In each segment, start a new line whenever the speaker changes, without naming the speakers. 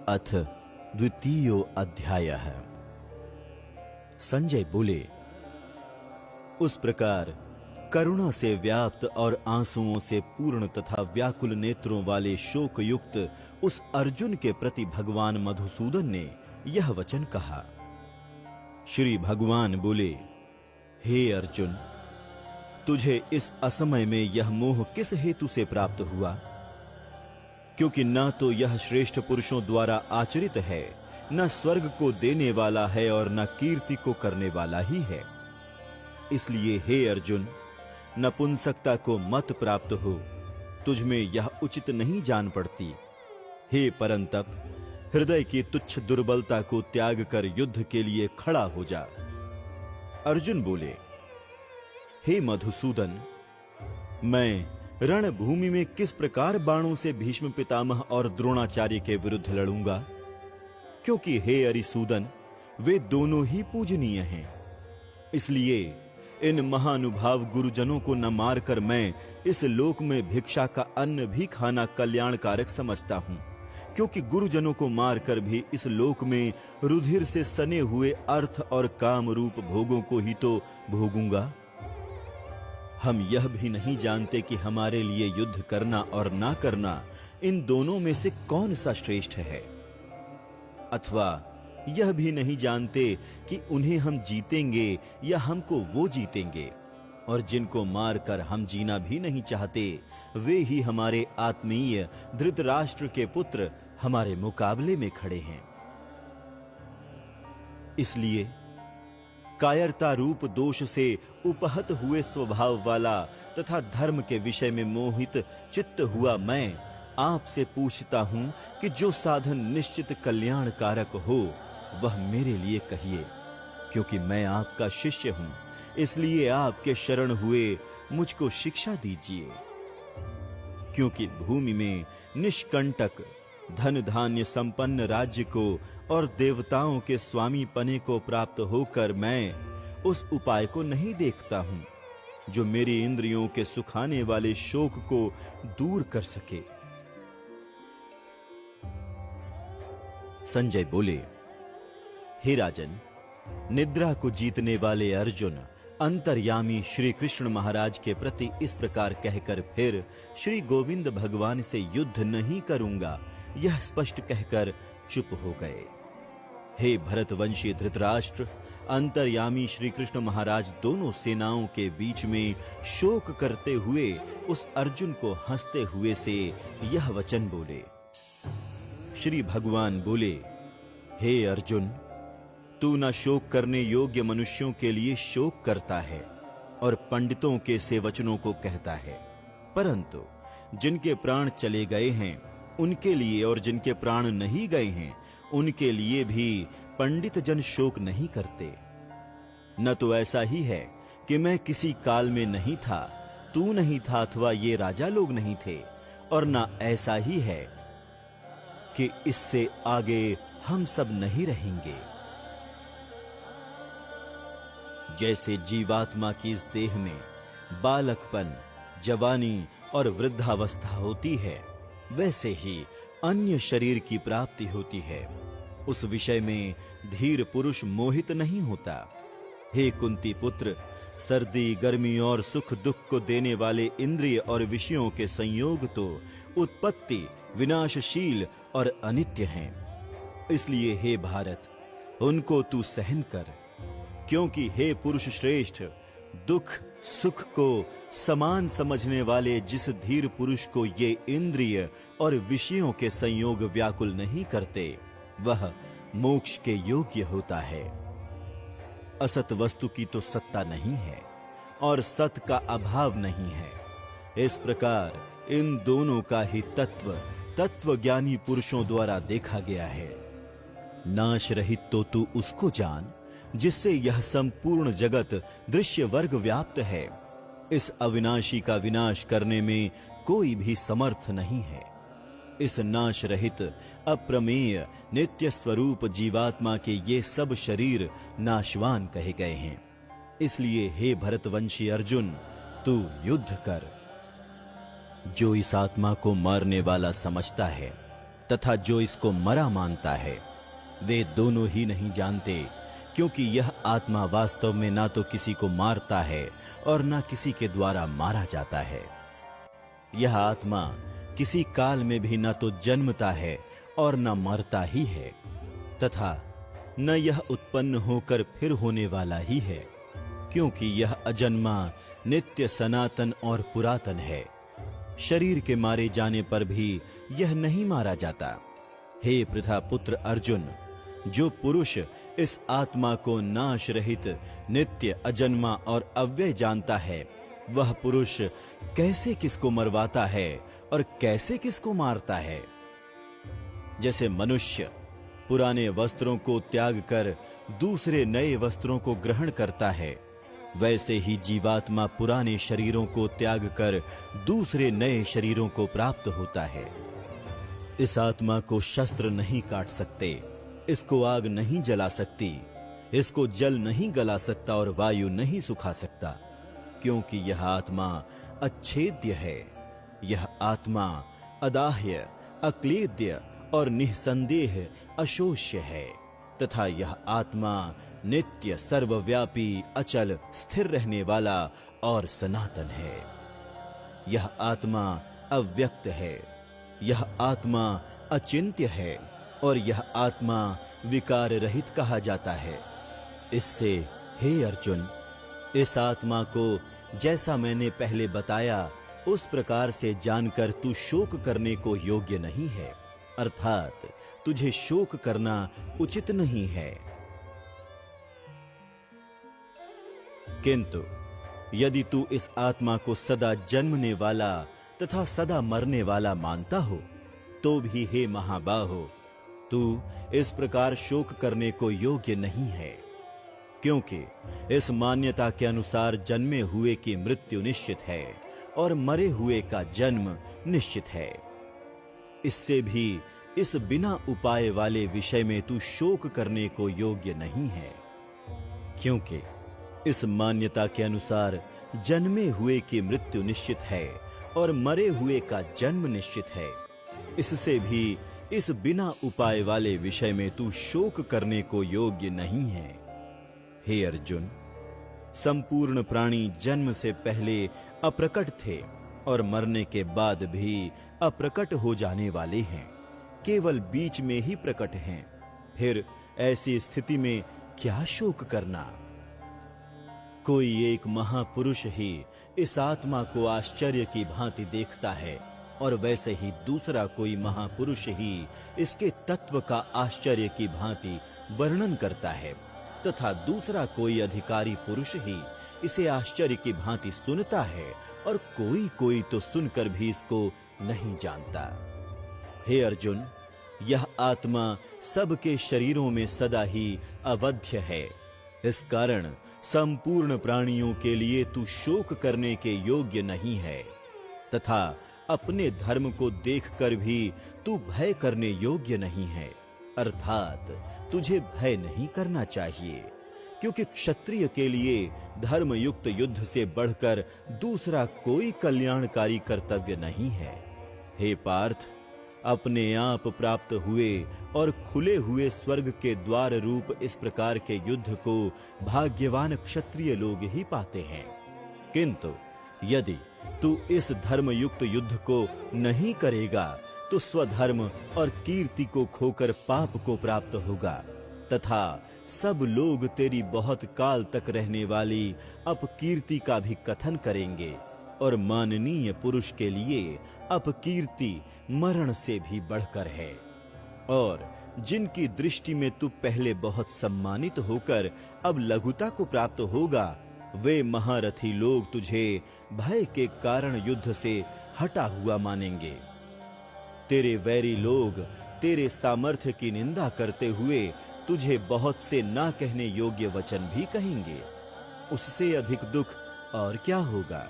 अथ द्वितीयो अध्यायः। संजय बोले, उस प्रकार करुणा से व्याप्त और आंसुओं से पूर्ण तथा व्याकुल नेत्रों वाले शोक युक्त उस अर्जुन के प्रति भगवान मधुसूदन ने यह वचन कहा। श्री भगवान बोले, हे अर्जुन, तुझे इस असमय में यह मोह किस हेतु से प्राप्त हुआ? क्योंकि न तो यह श्रेष्ठ पुरुषों द्वारा आचरित है, न स्वर्ग को देने वाला है और न कीर्ति को करने वाला ही है। इसलिए हे अर्जुन, नपुंसकता को मत प्राप्त हो, तुझ में यह उचित नहीं जान पड़ती। हे परंतप, हृदय की तुच्छ दुर्बलता को त्याग कर युद्ध के लिए खड़ा हो जा। अर्जुन बोले, हे मधुसूदन, मैं रणभूमि में किस प्रकार बाणों से भीष्म पितामह और द्रोणाचार्य के विरुद्ध लड़ूंगा? क्योंकि हे अरिसूदन, वे दोनों ही पूजनीय हैं। इसलिए इन महानुभाव गुरुजनों को न मारकर मैं इस लोक में भिक्षा का अन्न भी खाना कल्याणकारक समझता हूं, क्योंकि गुरुजनों को मारकर भी इस लोक में रुधिर से सने हुए अर्थ और काम रूप भोगों को ही तो भोगूंगा। हम यह भी नहीं जानते कि हमारे लिए युद्ध करना और ना करना, इन दोनों में से कौन सा श्रेष्ठ है। अथवा यह भी नहीं जानते कि उन्हें हम जीतेंगे या हमको वो जीतेंगे, और जिनको मारकर हम जीना भी नहीं चाहते, वे ही हमारे आत्मीय धृतराष्ट्र के पुत्र हमारे मुकाबले में खड़े हैं। इसलिए कायरता रूप दोष से उपहत हुए स्वभाव वाला तथा धर्म के विषय में मोहित चित्त हुआ मैं आपसे पूछता हूं कि जो साधन निश्चित कल्याण कारक हो वह मेरे लिए कहिए, क्योंकि मैं आपका शिष्य हूं। इसलिए आपके शरण हुए मुझको शिक्षा दीजिए। क्योंकि भूमि में निष्कंटक धन धान्य संपन्न राज्य को और देवताओं के स्वामी पने को प्राप्त होकर मैं उस उपाय को नहीं देखता हूं जो मेरी इंद्रियों के सुखाने वाले शोक को दूर कर सके। संजय बोले, हे राजन, निद्रा को जीतने वाले अर्जुन अंतर्यामी श्री कृष्ण महाराज के प्रति इस प्रकार कहकर फिर श्री गोविंद भगवान से युद्ध नहीं करूंगा यह स्पष्ट कहकर चुप हो गए। हे भरतवंशी धृतराष्ट्र, अंतर्यामी श्री कृष्ण महाराज दोनों सेनाओं के बीच में शोक करते हुए उस अर्जुन को हंसते हुए से यह वचन बोले। श्री भगवान बोले, हे अर्जुन, तू न शोक करने योग्य मनुष्यों के लिए शोक करता है और पंडितों के से वचनों को कहता है, परंतु जिनके प्राण चले गए हैं उनके लिए और जिनके प्राण नहीं गए हैं उनके लिए भी पंडित जन शोक नहीं करते। न तो ऐसा ही है कि मैं किसी काल में नहीं था, तू नहीं था अथवा ये राजा लोग नहीं थे, और न ऐसा ही है कि इससे आगे हम सब नहीं रहेंगे। जैसे जीवात्मा की इस देह में बालकपन, जवानी और वृद्धावस्था होती है, वैसे ही अन्य शरीर की प्राप्ति होती है। उस विषय में धीर पुरुष मोहित नहीं होता। हे कुंती पुत्र, सर्दी गर्मी और सुख दुख को देने वाले इंद्रिय और विषयों के संयोग तो उत्पत्ति विनाशशील और अनित्य हैं। इसलिए हे भारत, उनको तू सहन कर, क्योंकि हे पुरुष श्रेष्ठ, दुख सुख को समान समझने वाले जिस धीर पुरुष को ये इंद्रिय और विषयों के संयोग व्याकुल नहीं करते, वह मोक्ष के योग्य होता है। असत वस्तु की तो सत्ता नहीं है और सत का अभाव नहीं है। इस प्रकार इन दोनों का ही तत्वज्ञानी पुरुषों द्वारा देखा गया है। नाश रहित तो तू उसको जान जिससे यह संपूर्ण जगत दृश्य वर्ग व्याप्त है। इस अविनाशी का विनाश करने में कोई भी समर्थ नहीं है। इस नाश रहित अप्रमेय नित्य स्वरूप जीवात्मा के ये सब शरीर नाशवान कहे गए हैं। इसलिए हे भरतवंशी अर्जुन, तू युद्ध कर। जो इस आत्मा को मारने वाला समझता है तथा जो इसको मरा मानता है, वे दोनों ही नहीं जानते, क्योंकि यह आत्मा वास्तव में ना तो किसी को मारता है और ना किसी के द्वारा मारा जाता है। यह आत्मा किसी काल में भी न तो जन्मता है और न मरता ही है, तथा न यह उत्पन्न होकर फिर होने वाला ही है, क्योंकि यह अजन्मा, नित्य, सनातन और पुरातन है। शरीर के मारे जाने पर भी यह नहीं मारा जाता। हे पृथा पुत्र अर्जुन, जो पुरुष इस आत्मा को नाश रहित, नित्य, अजन्मा और अव्यय जानता है, वह पुरुष कैसे किसको मरवाता है और कैसे किसको मारता है। जैसे मनुष्य पुराने वस्त्रों को त्याग कर दूसरे नए वस्त्रों को ग्रहण करता है, वैसे ही जीवात्मा पुराने शरीरों को त्याग कर दूसरे नए शरीरों को प्राप्त होता है। इस आत्मा को शस्त्र नहीं काट सकते, इसको आग नहीं जला सकती, इसको जल नहीं गला सकता और वायु नहीं सुखा सकता, क्योंकि यह आत्मा अच्छेद्य है। यह आत्मा अदाह्य, अक्लेद्य और निःसंदेह अशोष्य है, तथा यह आत्मा नित्य, सर्वव्यापी, अचल, स्थिर रहने वाला और सनातन है। यह आत्मा अव्यक्त है, यह आत्मा अचिंत्य है और यह आत्मा विकार रहित कहा जाता है। इससे हे अर्जुन, इस आत्मा को जैसा मैंने पहले बताया उस प्रकार से जानकर तू शोक करने को योग्य नहीं है, अर्थात तुझे शोक करना उचित नहीं है। किंतु यदि तू इस आत्मा को सदा जन्मने वाला तथा सदा मरने वाला मानता हो, तो भी हे महाबाहो, तू इस प्रकार शोक करने को योग्य नहीं है, क्योंकि इस मान्यता के अनुसार जन्मे हुए की मृत्यु निश्चित है और मरे हुए का जन्म निश्चित है। इससे भी इस बिना उपाय वाले विषय में तू शोक करने को योग्य नहीं है, क्योंकि इस मान्यता के अनुसार जन्मे हुए की मृत्यु निश्चित है और मरे हुए का जन्म निश्चित है। इससे भी इस बिना उपाय वाले विषय में तू शोक करने को योग्य नहीं है। हे अर्जुन, संपूर्ण प्राणी जन्म से पहले अप्रकट थे और मरने के बाद भी अप्रकट हो जाने वाले हैं, केवल बीच में ही प्रकट हैं। फिर ऐसी स्थिति में क्या शोक करना? कोई एक महापुरुष ही इस आत्मा को आश्चर्य की भांति देखता है और वैसे ही दूसरा कोई महापुरुष ही इसके तत्व का आश्चर्य की भांति वर्णन करता है, तथा दूसरा कोई अधिकारी पुरुष ही इसे आश्चर्य की भांति सुनता है और कोई कोई तो सुनकर भी इसको नहीं जानता। हे अर्जुन, यह आत्मा सबके शरीरों में सदा ही अवध्य है। इस कारण संपूर्ण प्राणियों के लिए तू शोक करने के योग्य नहीं है, तथा अपने धर्म को देखकर भी तू भय करने योग्य नहीं है, अर्थात तुझे भय नहीं करना चाहिए, क्योंकि क्षत्रिय के लिए धर्मयुक्त युद्ध से बढ़कर दूसरा कोई कल्याणकारी कर्तव्य नहीं है। हे पार्थ, अपने आप प्राप्त हुए और खुले हुए स्वर्ग के द्वार रूप इस प्रकार के युद्ध को भाग्यवान क्षत्रिय लोग ही पाते हैं। किंतु यदि तू इस धर्मयुक्त युद्ध को नहीं करेगा तो स्वधर्म और कीर्ति को खोकर पाप को प्राप्त होगा, तथा सब लोग तेरी बहुत काल तक रहने वाली अपकीर्ति का भी कथन करेंगे, और माननीय पुरुष के लिए अपकीर्ति मरण से भी बढ़कर है। और जिनकी दृष्टि में तू पहले बहुत सम्मानित होकर अब लघुता को प्राप्त होगा, वे महारथी लोग तुझे भय के कारण युद्ध से हटा हुआ मानेंगे। तेरे वैरी लोग तेरे सामर्थ्य की निंदा करते हुए तुझे बहुत से ना कहने योग्य वचन भी कहेंगे। उससे अधिक दुख और क्या होगा?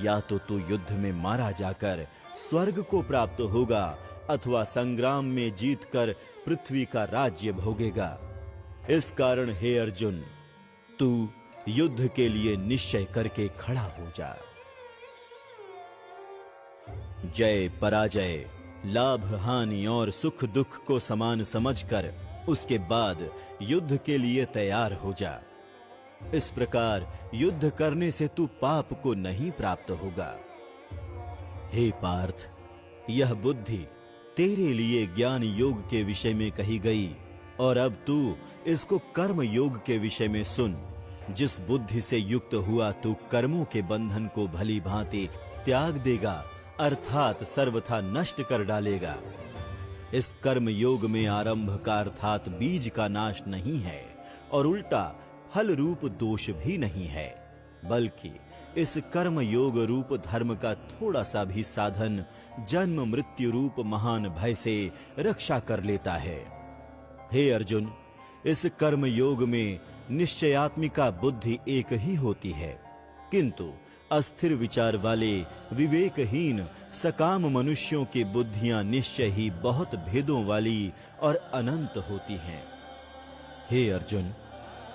या तो तू युद्ध में मारा जाकर स्वर्ग को प्राप्त होगा, अथवा संग्राम में जीतकर पृथ्वी का राज्य भोगेगा। इस कारण हे अर्जुन, तू युद्ध के लिए निश्चय करके खड़ा हो जा। जय पराजय लाभ हानि और सुख दुख को समान समझकर उसके बाद युद्ध के लिए तैयार हो जा। इस प्रकार युद्ध करने से तू पाप को नहीं प्राप्त होगा। हे पार्थ, यह बुद्धि तेरे लिए ज्ञान योग के विषय में कही गई और अब तू इसको कर्म योग के विषय में सुन। जिस बुद्धि से युक्त हुआ तू कर्मों के बंधन को भली भांति त्याग देगा, अर्थात सर्वथा नष्ट कर डालेगा। इस कर्म योग में आरंभ का अर्थात बीज का नाश नहीं है और उल्टा फल रूप दोष भी नहीं है, बल्कि इस कर्म योग रूप धर्म का थोड़ा सा भी साधन जन्म मृत्यु रूप महान भय से रक्षा कर लेता है। हे अर्जुन, इस कर्म योग में निश्चयात्मिका बुद्धि एक ही होती है, किंतु अस्थिर विचार वाले विवेकहीन सकाम मनुष्यों की बुद्धियां निश्चय ही बहुत भेदों वाली और अनंत होती हैं। हे अर्जुन,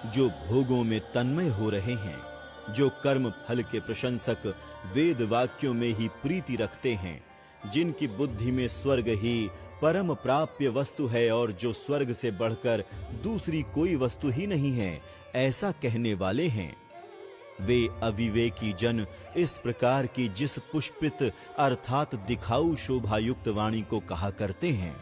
जो भोगों में तन्मय हो रहे हैं, जो कर्म फल के प्रशंसक वेद वाक्यों में ही प्रीति रखते हैं, जिनकी बुद्धि में स्वर्ग ही परम प्राप्य वस्तु है और जो स्वर्ग से बढ़कर दूसरी कोई वस्तु ही नहीं है, ऐसा कहने वाले हैं, वे अविवेकी जन इस प्रकार की जिस पुष्पित अर्थात दिखाऊ शोभायुक्त वाणी को कहा करते हैं,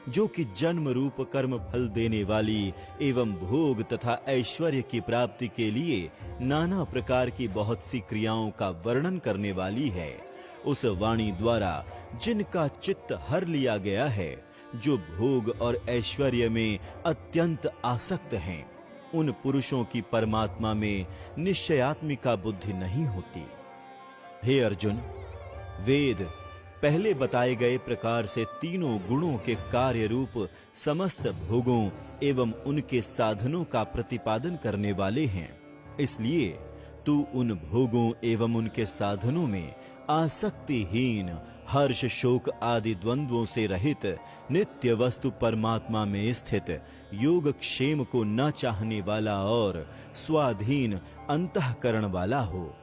जो कि जन्म रूप कर्म फल देने वाली एवं भोग तथा ऐश्वर्य की प्राप्ति के लिए नाना प्रकार की बहुत सी क्रियाओं का वर्णन करने वाली है, उस वाणी द्वारा जिनका चित्त हर लिया गया है, जो भोग और ऐश्वर्य में अत्यंत आसक्त हैं, उन पुरुषों की परमात्मा में निश्चयात्मिका बुद्धि नहीं होती। हे अर्जुन, वेद पहले बताए गए प्रकार से तीनों गुणों के कार्य रूप समस्त भोगों एवं उनके साधनों का प्रतिपादन करने वाले हैं। इसलिए तू उन भोगों एवं उनके साधनों में आसक्तिहीन, हर्ष शोक आदि द्वंद्वों से रहित नित्य वस्तु परमात्मा में स्थित योग क्षेम को न चाहने वाला और स्वाधीन अंतःकरण वाला हो।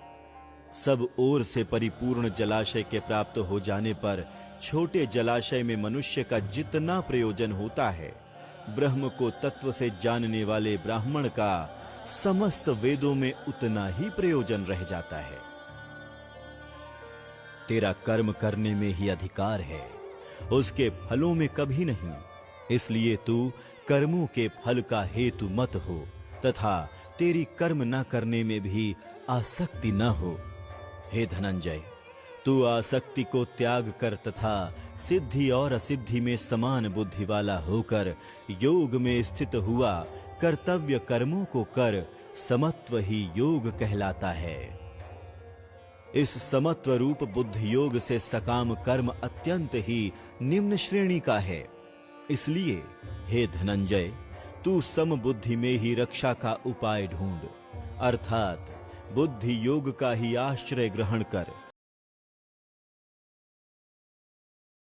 सब ओर से परिपूर्ण जलाशय के प्राप्त हो जाने पर छोटे जलाशय में मनुष्य का जितना प्रयोजन होता है, ब्रह्म को तत्व से जानने वाले ब्राह्मण का समस्त वेदों में उतना ही प्रयोजन रह जाता है। तेरा कर्म करने में ही अधिकार है, उसके फलों में कभी नहीं। इसलिए तू कर्मों के फल का हेतु मत हो तथा तेरी कर्म न करने में भी आसक्ति न हो। हे धनंजय, तू आसक्ति को त्याग कर तथा सिद्धि और असिद्धि में समान बुद्धि वाला होकर योग में स्थित हुआ कर्तव्य कर्मों को कर, समत्व ही योग कहलाता है। इस समत्व रूप बुद्धि योग से सकाम कर्म अत्यंत ही निम्न श्रेणी का है। इसलिए हे धनंजय, तू सम बुद्धि में ही रक्षा का उपाय ढूंढ, अर्थात बुद्धि योग का ही आश्रय ग्रहण कर।